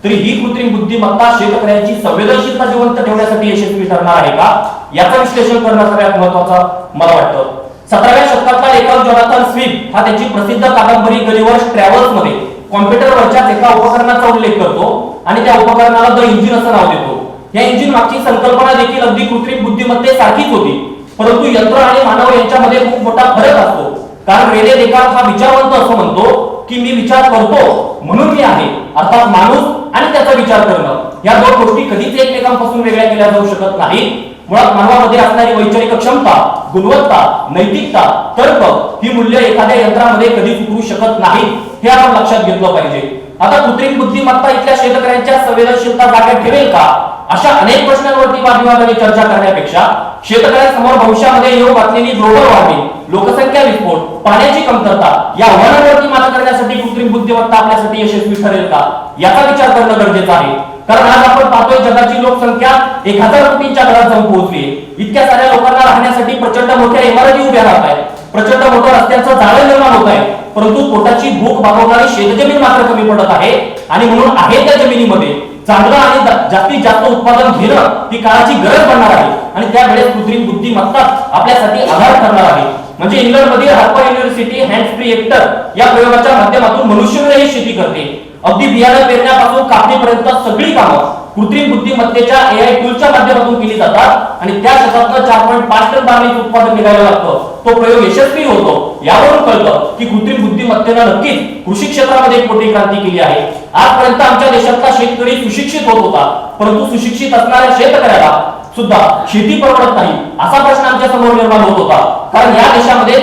तरी ही कृत्रिम बुद्धिमत्ता शेतकऱ्यांची संवेदनशीलता जिवंत ठेवण्यासाठी यशस्वी ठरणार आहे का, याचं विश्लेषण करणं सगळ्यात महत्वाचं मला वाटतं. 17व्या शतकातला लेखक जोनाथन स्विफ्ट हा त्याची प्रसिद्ध कादंबरी गलिव्हर्स ट्रॅव्हल्स मध्ये कॉम्प्युटरवरच्या एका उपकरणाचा उल्लेख करतो आणि त्या उपकरणाला द इंजिन असं नाव देतो. या इंजिन मागची संकल्पना देखील अगदी कृत्रिम बुद्धिमत्तेसारखीच होती, परंतु यंत्र आणि मानव यांच्यामध्ये खूप मोठा फरक असतो. कारण रेने देकार्त हा विचारवंत असं म्हणतो की मी विचार करतो म्हणून मी आहे, अर्थात माणूस आणि त्याचा विचार करणं या दोन गोष्टी कधीच एकमेकांपासून वेगळ्या केल्या जाऊ शकत नाही. मुळात मानवामध्ये असणारी वैचारिक क्षमता, गुणवत्ता, नैतिकता, तर्क ही मूल्य एखाद्या यंत्रामध्ये कधीच उतरू शकत नाही, हे आपण लक्षात घेतलं पाहिजे. आता कृत्रिम बुद्धिमत्ता इथल्या शेतकऱ्यांच्या संवेदनशीलता जागा ठेवेल का, अशा अनेक प्रश्नांवरती वादविवादाने चर्चा करण्यापेक्षा शेतकऱ्यांसमोर भविष्यामध्ये येऊ घातलेली ग्लोबल वॉर्मिंग, लोकसंख्या विस्फोट, पाण्याची कमतरता या आव्हानांवरती मात करण्यासाठी कृत्रिम बुद्धिमत्ता आपल्यासाठी यशस्वी ठरेल का, याचा विचार करणं गरजेचं आहे. कारण आज आपण पाहतोय जगाची लोकसंख्या 1000 कोटींच्या घरात जाऊन पोहोचली. इतक्या साऱ्या लोकांना राहण्यासाठी प्रचंड मोठ्या इमारती उभ्या राहत आहेत, प्रचंड मोठं रस्त्यांचं जाळं निर्माण होत आहे, परंतु पोटाची भूक भागवणारी शेतजमीन मात्र कमी पडत आहे. आणि म्हणून आहे त्या जमिनीमध्ये चांगलं आणि जास्तीत जास्त उत्पादन घेणं ही काळाची गरज बनणार आहे. आणि त्यावेळेस कृत्रिम बुद्धिमत्ता आपल्यासाठी आधार ठरणार आहे. म्हणजे इंग्लंडमधील Harper university hands free hectare या प्रयोगाच्या माध्यमातून मनुष्यवेळी शेती करते. अगदी बियाणं पेरण्यापासून कापणीपर्यंत सगळी कामं कृत्रिम बुद्धिमत्तेच्या एआय टूलच्या माध्यमातून केली जातात आणि त्या शेतातलं 4.5 टन बार्लीचं उत्पादन निघायला लागतं. तो प्रयोग यशस्वी होतो. यावरून कळतं की कृत्रिम बुद्धिमत्तेनं नक्कीच कृषी क्षेत्रामध्ये एक मोठी क्रांती केली आहे. आजपर्यंत आमच्या देशातला शेतकरी सुशिक्षित होत होता, परंतु सुशिक्षित असणाऱ्या शेतकऱ्याला सुद्धा शेती परवडत नाही असा प्रश्न आमच्या समोर निर्माण होत होता. कारण या देशामध्ये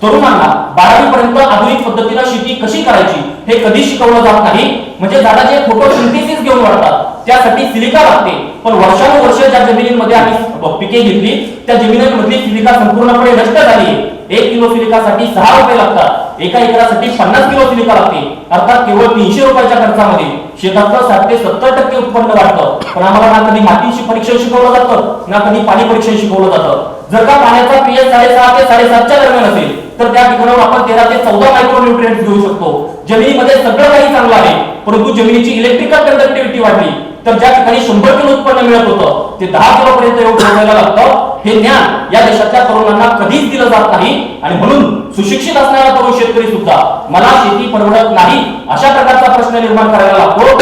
तरुणांना 12वी पर्यंत आधुनिक पद्धतीने शेती कशी करायची हे कधी शिकवलं जात नाही. म्हणजे झाडाचे फोटोसिंथेसिस घेऊन वाढतात, त्यासाठी सिलिका लागते. पण वर्षानुवर्ष ज्या जमिनींमध्ये आम्ही पिके घेतली त्या जमिनींमधली सिलिका संपूर्णपणे नष्ट झाली. 1 किलो सिलिकासाठी 6 रुपये लागतात, एका एकरासाठी 50 किलो सिलिका लागते. अर्थात केवळ 300 रुपयाच्या खर्चामध्ये शेतातलं 60 ते 70% उत्पन्न वाढतं. पण आम्हाला ना कधी मातीची परीक्षण शिकवलं जातं, ना कधी पाणी परीक्षण शिकवलं जातं. जर का पाण्याचा पीएच 6.5 ते 7.5च्या दरम्यान असेल तर त्या ठिकाणावर आपण 13 ते 14 मायक्रोन्यूट्रिएंट्स घेऊ शकतो. जमिनीमध्ये सगळं काही चांगलं आहे, परंतु जमिनीची इलेक्ट्रिकल कंडक्टिव्हिटी वाढली तर ज्या ठिकाणी 100 किलो उत्पन्न मिळत होतं ते 10 किलो पर्यंत येऊन पोहोचायला लागतं. हे ज्ञान या देशातल्या तरुणांना कधीच दिलं जात नाही. आणि म्हणून सुशिक्षित असणारा तरुण शेतकरी सुद्धा मला शेती परवडत नाही अशा प्रकारचा प्रश्न निर्माण करायला लागतो.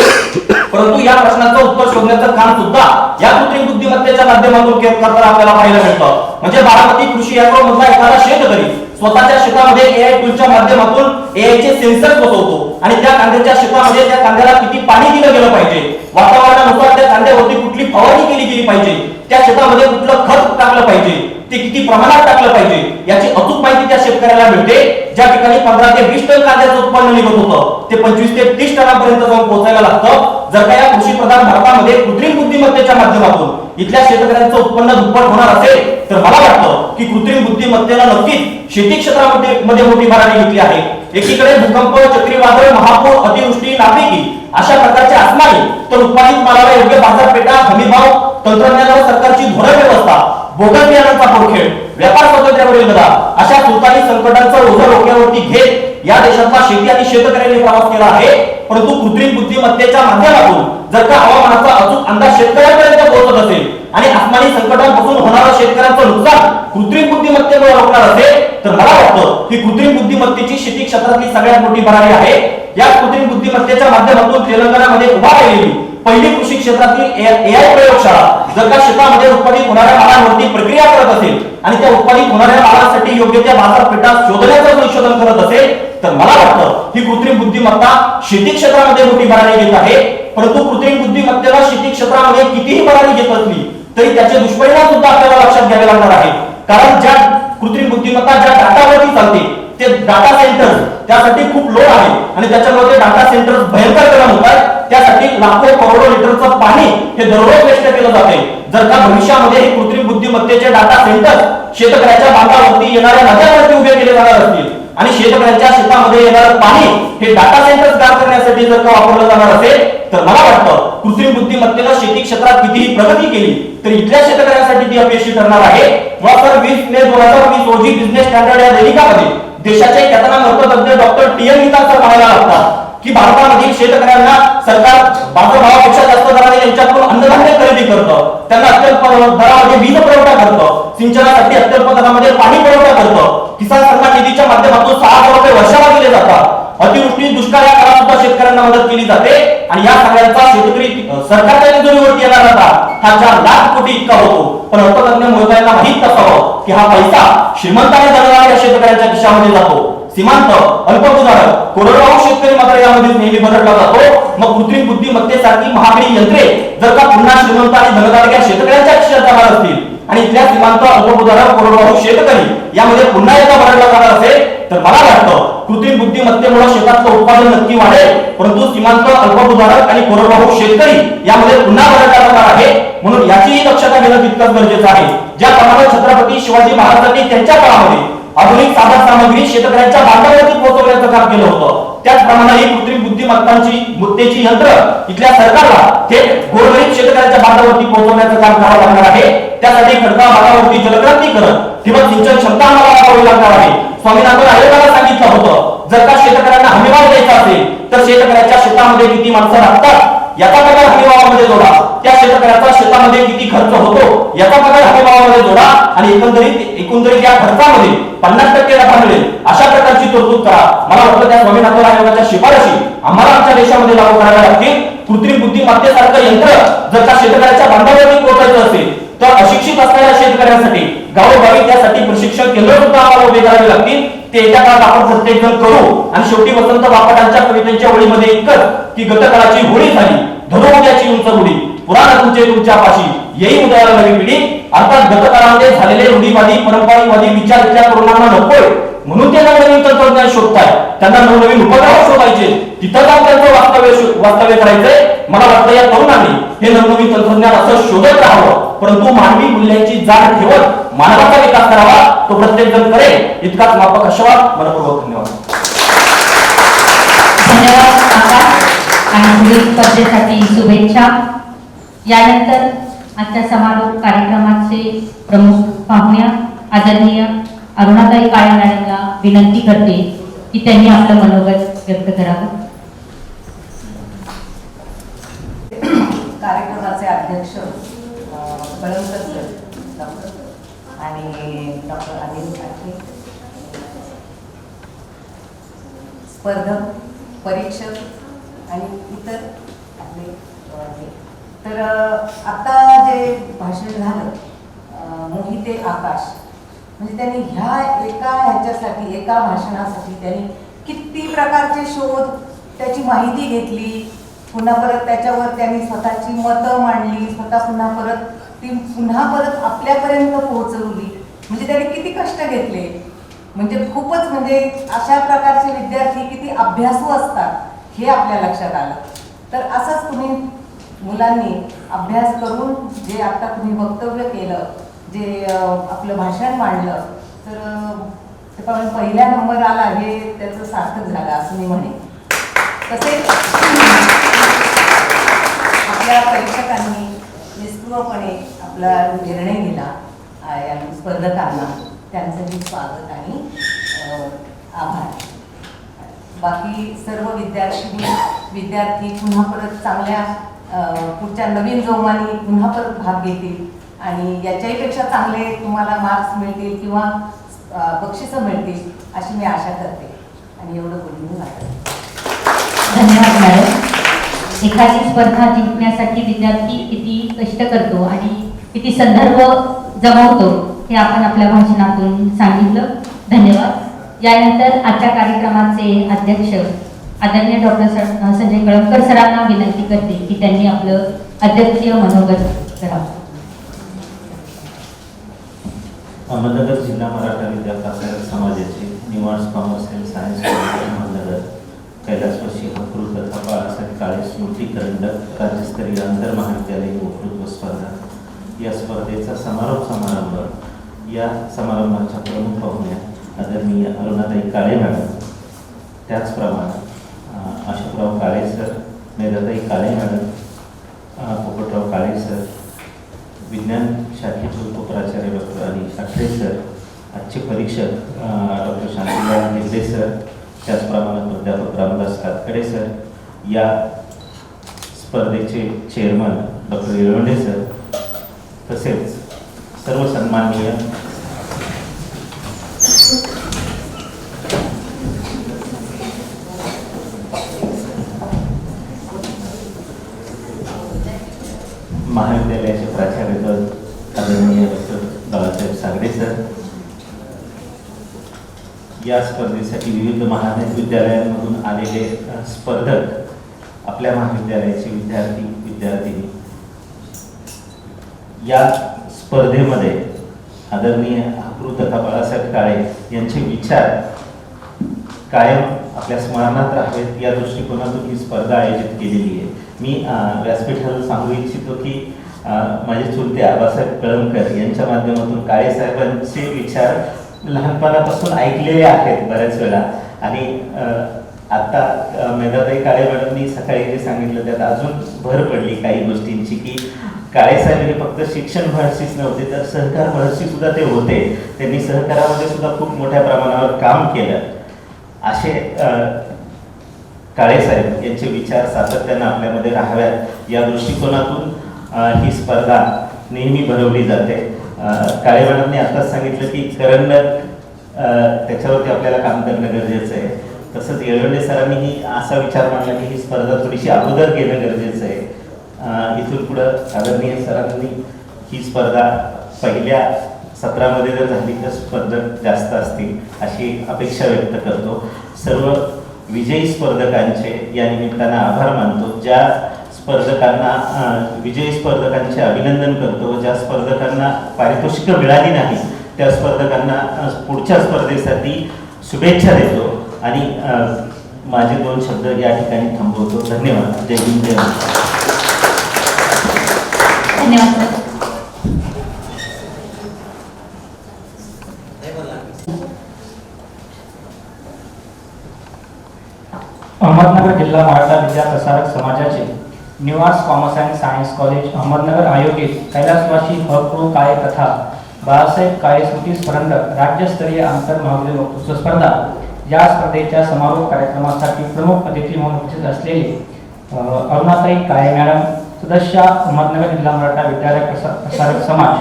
परंतु या प्रश्नाचं उत्तर शोधण्याचं काम सुद्धा या कृत्रिम बुद्धिमत्तेच्या माध्यमातून करताना आपल्याला पाहायला मिळतं. म्हणजे बारामती कृषी ऍग्रो मधला एखादा शेतकरी स्वतःच्या शेतामध्ये एआय टूलच्या माध्यमातून एआयचे सेन्सर बसवतो आणि त्या कांद्याच्या शेतामध्ये त्या कांद्याला किती पाणी दिलं गेलं पाहिजे, वातावरणानुसार त्या कांद्यावरती कुठली फवारणी केली गेली पाहिजे, त्या शेतामध्ये कुठलं खत टाकलं पाहिजे, ते किती प्रमाणात टाकलं पाहिजे याची अचूक माहिती त्या शेतकऱ्याला मिळते. ज्या ठिकाणी 15 ते 20 टन कांद्याचं उत्पन्न निघत होतं ते 25 ते 30 टनापर्यंत जाऊन पोहोचायला लागतं. जर का या कृषी प्रधान भारतामध्ये कृत्रिम बुद्धिमत्तेच्या माध्यमातून इथल्या शेतकऱ्यांचं उत्पन्न दुप्पट होणार असेल तर मला वाटतं की कृत्रिम बुद्धिमत्तेला नक्कीच शेती क्षेत्रामध्ये मोठी भरारी घेतली आहे. एकीकडे भूकंप, चक्रीवादळ, महापूर, अतिवृष्टी, नापिकी अशा प्रकारचे असणारी तर उत्पादित मालाला योग्य बाजारपेठा, हमीभाव, तंत्रज्ञानावर सरकारची धोरण व्यवस्था, बोगस बियाणांचा पोरखेड, व्यापार स्वातंत्र्यावरील गदा अशा सुलतानी संकटांचा ओझं डोक्यावरती घेत या देशातला शेती आणि शेतकऱ्यांनी प्रवास केला आहे, परंतु कृत्रिम बुद्धिमत्तेच्या माध्यमातून जर का हवामानाचा अचूक अंदाज शेतकऱ्यांपर्यंत पोहोचत असेल आणि आसमानी संकटांपासून होणारं शेतकऱ्यांचं नुकसान कृत्रिम बुद्धिमत्तेमुळे रोखणार असेल, तर मला वाटतं ही कृत्रिम बुद्धिमत्तेची शेती क्षेत्रातली सगळ्यात मोठी भरारी आहे. या कृत्रिम बुद्धिमत्तेच्या माध्यमातून तेलंगणामध्ये उभा केलेली पहिली कृषी क्षेत्रातील एआय प्रयोगशाळा जर का शेतामध्ये उत्पादित होणाऱ्या मालांवरती प्रक्रिया करत असेल आणि त्या उत्पादित होणाऱ्या मालासाठी योग्य त्या बाजारपेठा शोधण्याचं संशोधन करत असेल, तर मला वाटतं ही कृत्रिम बुद्धिमत्ता शेती क्षेत्रामध्ये मोठी भरारी घेत आहे. परंतु कृत्रिम बुद्धिमत्तेला शेती क्षेत्रामध्ये कितीही भरारी घेत असली तरी त्याचे दुष्परिणाम सुद्धा आपल्याला लक्षात घ्यावे लागणार आहे. कारण ज्या कृत्रिम बुद्धिमत्ता ज्या डाटावरती चालते ते डाटा सेंटर्स त्यासाठी खूप लोड आहे आणि त्याच्यामुळे ते डाटा सेंटर्स भयंकर गरम होतात. त्यासाठी लाखो करोडो लिटरचं पाणी हे दररोज वेस्ट केलं जाते. जर का भविष्यामध्ये हे कृत्रिम बुद्धिमत्तेचे डाटा सेंटर्स शेतकऱ्याच्या बांधावरती येणाऱ्या नद्यांवरती उभे केले जाणार असतील आणि शेतकऱ्यांच्या शेतामध्ये येणारं पाणी हे डाटा सेंटर्स गार करण्यासाठी जर का वापरलं जाणार असेल, तर मला वाटतं कृत्रिम बुद्धिमत्तेनं शेती क्षेत्रात कितीही प्रगती केली तरी इथल्या शेतकऱ्यांसाठी ती अपयशी ठरणार आहे. सर 20 मे 2020 रोजी बिझनेस स्टँडर्ड या दैनिकामध्ये देशाचे ख्यातनाम अर्थतज्ञ डॉक्टर टी.एम. गीता सर म्हणायला लागतात की भारतामधील शेतकऱ्यांना सरकार बाजारभावापेक्षा जास्त दराने यांच्याकडून अन्नधान्य खरेदी करतं, त्यांना अत्यल्प दरामध्ये वीज पुरवठा करतं, सिंचनासाठी अत्यल्प दरामध्ये पाणी पुरवठा करतं, किसान सन्मान निधीच्या माध्यमातून 6,000 रुपये वर्षाला दिले जातात, अतिवृष्टी दुष्काळ या काळात सुद्धा शेतकऱ्यांना मदत केली जाते आणि या सगळ्यांचा शेतकरी सरकारच्या तिजोरीवरती येणार आता हा 4 लाख कोटी इतका होतो. पण अर्थतज्ञ महोदयांना माहित असावं की हा पैसा श्रीमंताने जगणाऱ्या शेतकऱ्यांच्या खिशामध्ये जातो. सीमांत अल्पभूधारक कोरडवाहू शेतकरी मात्र यामध्ये नेहमी भरडला जातो. मग कृत्रिम बुद्धिमत्तेसारखी महागडी यंत्रे जर का पुन्हा श्रीमंत आणि धनदारक्या शेतकऱ्यांच्या खिशात जाणार असतील आणि इथल्या सीमांत अल्पभूधारक कोरडवाहू शेतकरी यामध्ये पुन्हा एकदा भरडला जाणार असेल, तर मला वाटतं कृत्रिम बुद्धिमत्तेमुळे शेतातलं उत्पादन नक्की वाढेल, परंतु सीमांत अल्पभूधारक आणि कोरडवाहू शेतकरी यामध्ये पुन्हा भरडला जाणार आहे. म्हणून याचीही दक्षता घेणं तितकंच गरजेचं आहे. ज्याप्रमाणे छत्रपती शिवाजी महाराजांनी त्यांच्या काळामध्ये आधुनिक साधन सामग्री शेतकऱ्यांच्या बांधावरती पोहोचवण्याचं काम केलं होतं, त्याचप्रमाणे ही कृत्रिम बुद्धिमत्तेची यंत्र इथल्या सरकारला थेट गोरगरीब शेतकऱ्यांच्या बांधावरती पोहोचवण्याचं काम करावं लागणार आहे. त्यासाठी खडकाळ भागावरती जलक्रांती करत ठिबक सिंचन क्षमता आम्हाला वापरावी लागणार आहे. स्वामीनाथन आयोगाला सांगितलं होतं जर का शेतकऱ्यांना हमीभाव द्यायचा असेल तर शेतकऱ्याच्या शेतामध्ये किती माणसं लागतात याचा पगार हमीभावामध्ये जोडा, त्या शेतकऱ्याचा शेतामध्ये किती खर्च होतो याचा पगार हमीभावामध्ये जोडा आणि एकंदरीत या खर्चामध्ये 50% नफा मिळेल अशा प्रकारची तरतूद करा. मला वाटतं त्या स्वामीनाथन आयोगाच्या शिफारशी आम्हाला आमच्या देशामध्ये लागू कराव्या लागतील. कृत्रिम बुद्धिमत्तेसारखं यंत्र जर का शेतकऱ्याच्या बांधावरती पोहोचायचं असेल तर अशिक्षित असणाऱ्या शेतकऱ्यांसाठी गावोगावी त्यासाठी प्रशिक्षण केंद्र सुद्धा आम्हाला उभे करावे लागतील. ते एका काळात आपण प्रत्येक जण करू आणि शेवटी वसंत बापटांच्या कवितेच्या ओळीमध्ये इतकंच की गतकाळाची होळी झाली धरो उद्याची उंच गुढी पुराण तुमच्या पाशी येई उदयाला नवी पिढी. अर्थात गतकाळामध्ये झालेले रूढीवादी परंपरावादी विचार इथल्या तरुणांना नकोय म्हणून ते नवनवीन तंत्रज्ञान शोधताय, त्यांना नवनवीन उपग्रह शोधायचे, तिथं जाऊन त्यांचं वास्तव्य करायचंय. मला वाटतं या तरुणांनी हे नवनवीन तंत्रज्ञान असं शोधत राहावं, परंतु मानवी मूल्यांची जाण ठेवत मानवाचा विकास करावा, तो प्रत्येक जण करेल इतकाच माफक आशीर्वाद. मनपूर्वक धन्यवाद. धन्यवाद आकाश आणि पुढील स्पर्धेसाठी शुभेच्छा. यानंतर आजच्या समारोप कार्यक्रमाचे प्रमुख पाहुण्या आदरणीय अरुणाताई काळे मॅडमला विनंती करते की त्यांनी आपलं मनोगत व्यक्त करावं. कार्यक्रमाचे अध्यक्ष कळमकर सर आणि डॉक्टर अनिल साठे, स्पर्धक, परीक्षक आणि इतर आपले तर आता जे भाषण झालं मोहिते आकाश म्हणजे त्यांनी ह्याच्यासाठी एका भाषणासाठी त्यांनी किती प्रकारचे शोध त्याची माहिती घेतली, पुन्हा परत त्याच्यावर त्यांनी स्वतःची मतं मांडली, पुन्हा परत आपल्यापर्यंत पोहोचवली. म्हणजे त्यांनी किती कष्ट घेतले, म्हणजे खूपच म्हणजे अशा प्रकारचे विद्यार्थी किती अभ्यासू असतात हे आपल्या लक्षात आलं. तर असंच तुम्ही मुलांनी अभ्यास करून जे आता तुम्ही वक्तव्य केलं, जे आपलं भाषण मांडलं, तर पहिला नंबर आला हे त्याचं सार्थक झालं असं मी म्हणेन. तसेच आपल्या परीक्षकांनी निष्ठुरपणे आपला निर्णय दिला या स्पर्धकांना, त्यांचंही स्वागत आणि आभार. बाकी सर्व विद्यार्थी पुन्हा परत चांगल्या पुढच्या नवीन जोमाने पुन्हा परत भाग घेतील आणि याच्याहीपेक्षा चांगले तुम्हाला मार्क्स मिळतील किंवा बक्षिसं मिळतील अशी मी आशा करते आणि एवढं बोलून मी वाटते. धन्यवाद मॅडम. एखादी स्पर्धा जिंकण्यासाठी विद्यार्थी किती कष्ट करतो आणि किती संदर्भ जमवतो हे आपण आपल्या भाषणातून सांगितलं. धन्यवाद. यानंतर आजच्या कार्यक्रमाचे अध्यक्ष आदरणीय डॉक्टर संजय कळमकर सरांना विनंती करते की त्यांनी आपलं अध्यक्षीय मनोगत करावं. अहमदनगर जिल्हा मराठा विद्यार्थी समाजाचे new arts commerce and science college Ahmednagar कैलासवासी हकृत तथा बाळासाहेब काळे स्मृती करंडक राज्यस्तरीय आंतर महाविद्यालयीन वक्तृत्व स्पर्धा या स्पर्धेचा समारोप समारंभ. या समारंभाच्या प्रमुख पाहुण्या आदरणीय अरुणाताई काळे मॅडम, त्याचप्रमाणे अशोकराव काळे सर, मेधाताई काळे मॅडम, पोपटराव काळे सर, विज्ञान शाखेचे उपप्राचार्य डॉक्टर अनिश अठरे सर, आजचे परीक्षक डॉक्टर शांतीलाल हेगडे सर, त्याचप्रमाणे प्राध्यापक रामदास कातकडे सर, या स्पर्धेचे चेअरमन डॉक्टर येळवंडे सर, तसेच सर्व सन्माननीय महाविद्यालयाचे प्राचार्य आदरणीय डॉक्टर बाळासाहेब सागडे सर, या स्पर्धेसाठी विविध महाविद्यालयांमधून आलेले स्पर्धक, आपल्या महाविद्यालयाचे विद्यार्थी, या स्पर्धेमध्ये आदरणीय हकृ तथा बाळासाहेब काळे यांचे विचार कायम आपल्या स्मरणात राहावेत या दृष्टिकोनातून ही स्पर्धा आयोजित केलेली आहे. मी व्यासपीठाला सांगू इच्छितो की माझे चुलते आबासाहेब कळमकर यांच्या माध्यमातून काळे साहेबांचे विचार लहानपणापासून ऐकलेले आहेत बऱ्याच वेळा आणि आता मेधाताई काळे मॅडमनी सकाळी जे सांगितलं त्यात अजून भर पडली काही गोष्टींची की काळे साहेब हे फक्त शिक्षण महर्षीच नव्हते तर सहकार महर्षी सुद्धा ते होते. त्यांनी सहकारामध्ये सुद्धा खूप मोठ्या प्रमाणावर काम केलं. असे काळे साहेब यांचे विचार सातत्यानं आपल्यामध्ये राहाव्यात या दृष्टिकोनातून ही स्पर्धा नेहमी भरवली जाते. काळे मॅडमने आताच सांगितलं की करंडक त्याच्यावरती आपल्याला काम करणं गरजेचं आहे. तसंच येळवंडे सरांनीही असा विचार मांडला की ही स्पर्धा थोडीशी अगोदर घेणं गरजेचं आहे. इथून पुढं आदरणीय सरांनी ही स्पर्धा पहिल्या सत्रामध्ये जर झाली तर स्पर्धक जास्त असतील अशी अपेक्षा व्यक्त करतो. सर्व विजयी स्पर्धकांचे या निमित्तानं आभार मानतो. ज्या स्पर्धकांना विजयी स्पर्धकांचे अभिनंदन करतो. ज्या स्पर्धकांना पारितोषिकं मिळाली नाही त्या स्पर्धकांना पुढच्या स्पर्धेसाठी शुभेच्छा देतो आणि माझे 2 शब्द या ठिकाणी थांबवतो. धन्यवाद. जय हिंद, जय महाराष्ट्र. धन्यवाद सर. अहमदनगर जिल्हा मराठा विद्याप्रसारक समाजाचे new arts commerce and science college Ahmednagar आयोजित कैलासवासी हकृ काळे तथा बाळासाहेब काळे स्मृती स्पर्धक राज्यस्तरीय आंतर महाविद्यालयीन वक्तृत्व स्पर्धा या स्पर्धेच्या समारोप कार्यक्रमासाठी प्रमुख अतिथी म्हणून उपस्थित असलेले अरुणाताई काळे मॅडम, सदस्य अहमदनगर जिल्हा मराठा विद्यालय प्रसारक समाज,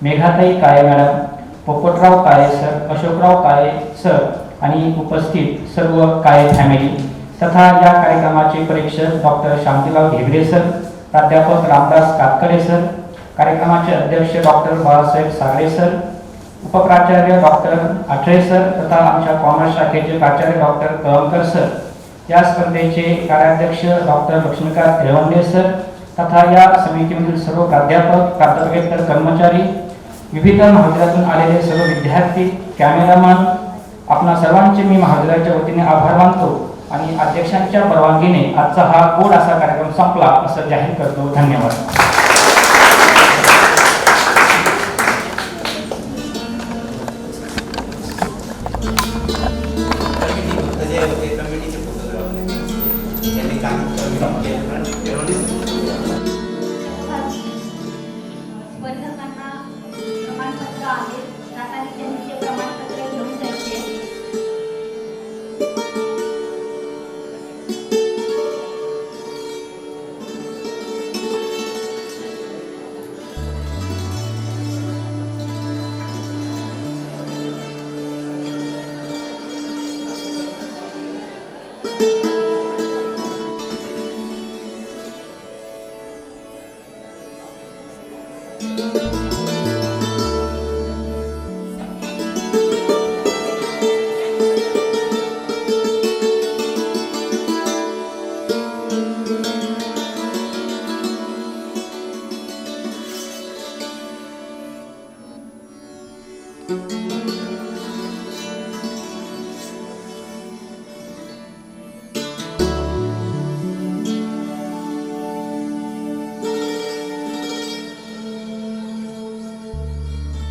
मेघाताई काळे मॅडम, पोपटराव काळे सर, अशोकराव काळे सर आणि उपस्थित सर्व काळे फॅमिली तथा या कार्यक्रमाचे परीक्षक डॉक्टर शांतीलाल हेगडे सर, प्राध्यापक रामदास कातकडे सर, कार्यक्रमाचे अध्यक्ष डॉक्टर बाळासाहेब सागडे सर, उपप्राचार्य डॉक्टर अठरे सर तथा आमच्या कॉमर्स शाखेचे प्राचार्य डॉक्टर कळमकर सर, या स्पर्धेचे कार्याध्यक्ष डॉक्टर लक्ष्मीकांत येळवंडे सर तथा या समितीमधील सर्व प्राध्यापकेतर कर्मचारी, विविध महाविद्यालयातून आलेले सर्व विद्यार्थी, कॅमेरामॅन, आपणा सर्वांचे मी महाविद्यालयाच्या वतीने आभार मानतो आणि अध्यक्षांच्या परवानगीने आजचा हा गोड असा कार्यक्रम संपला असं जाहीर करतो. धन्यवाद. स्पर्धकांना प्रमाणपत्र आहे. जाताना त्यांनी ते प्रमाणपत्र घेऊन जायचे. आहे